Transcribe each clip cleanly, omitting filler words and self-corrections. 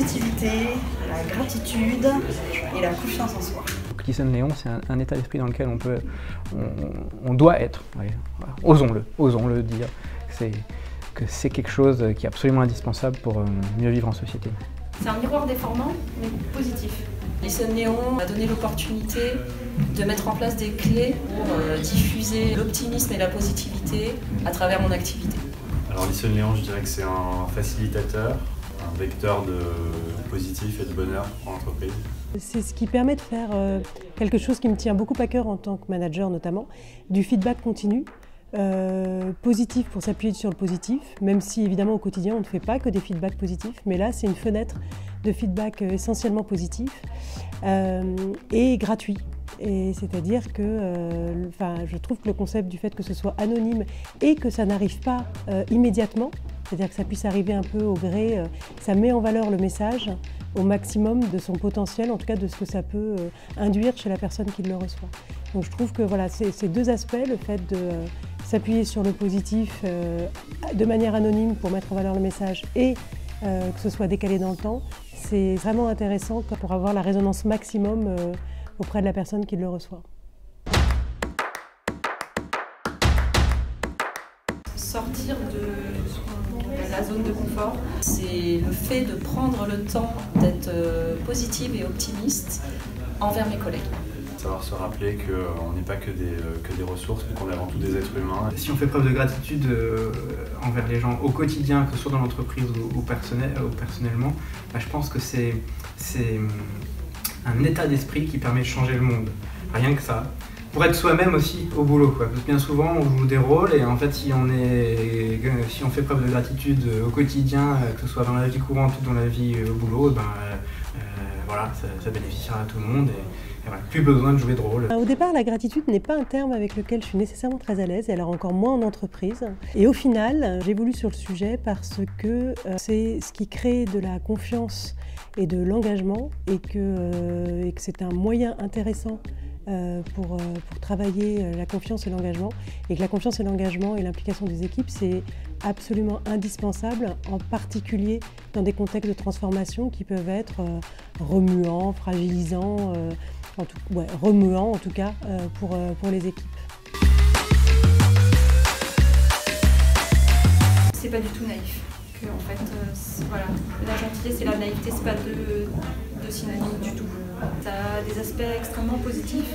positivité, la gratitude et la confiance en soi. Listen Léon, c'est un état d'esprit dans lequel on doit être. Ouais, voilà. Osons-le dire. Que c'est quelque chose qui est absolument indispensable pour mieux vivre en société. C'est un miroir déformant, mais positif. Listen Léon m'a donné l'opportunité de mettre en place des clés pour diffuser l'optimisme et la positivité à travers mon activité. Alors Listen Léon, je dirais que c'est un facilitateur, un vecteur de positif et de bonheur en entreprise. C'est ce qui permet de faire quelque chose qui me tient beaucoup à cœur en tant que manager notamment, du feedback continu. Positif pour s'appuyer sur le positif, même si évidemment au quotidien on ne fait pas que des feedbacks positifs, mais là c'est une fenêtre de feedback essentiellement positif et gratuit. Et c'est-à-dire que je trouve que le concept du fait que ce soit anonyme et que ça n'arrive pas immédiatement, c'est-à-dire que ça puisse arriver un peu au gré, ça met en valeur le message au maximum de son potentiel, en tout cas de ce que ça peut induire chez la personne qui le reçoit. Donc je trouve que voilà, ces deux aspects, le fait de s'appuyer sur le positif de manière anonyme pour mettre en valeur le message et que ce soit décalé dans le temps, c'est vraiment intéressant pour avoir la résonance maximum auprès de la personne qui le reçoit. Sortir de la zone de confort, c'est le fait de prendre le temps d'être positive et optimiste envers mes collègues. Savoir se rappeler qu'on n'est pas que des ressources, mais qu'on est avant tout des êtres humains. Si on fait preuve de gratitude envers les gens au quotidien, que ce soit dans l'entreprise ou personnellement, je pense que c'est un état d'esprit qui permet de changer le monde. Rien que ça. Pour être soi-même aussi au boulot, quoi. Parce que bien souvent on joue des rôles et en fait si on fait preuve de gratitude au quotidien, que ce soit dans la vie courante ou dans la vie au boulot, voilà, ça bénéficiera à tout le monde. Et voilà, plus besoin de jouer de rôle. Au départ, la gratitude n'est pas un terme avec lequel je suis nécessairement très à l'aise, et alors encore moins en entreprise. Et au final, j'évolue sur le sujet parce que c'est ce qui crée de la confiance et de l'engagement, et que c'est un moyen intéressant pour travailler la confiance et l'engagement, et que la confiance et l'engagement et l'implication des équipes, c'est absolument indispensable, en particulier dans des contextes de transformation qui peuvent être remuants, fragilisants, remuants en tout cas pour les équipes. C'est pas du tout naïf. Que, en fait, voilà, la gentillesse et la naïveté, c'est pas deux synonymes du tout. Ça a des aspects extrêmement positifs,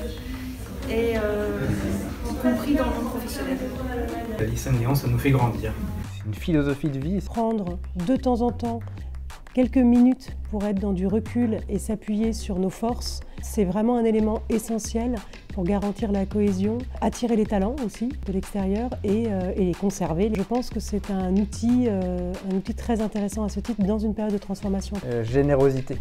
et y compris dans le monde professionnel. Listen Léon, ça nous fait grandir. C'est une philosophie de vie. Prendre de temps en temps quelques minutes pour être dans du recul et s'appuyer sur nos forces, c'est vraiment un élément essentiel pour garantir la cohésion, attirer les talents aussi de l'extérieur et les conserver. Je pense que c'est un outil très intéressant à ce titre dans une période de transformation. Générosité.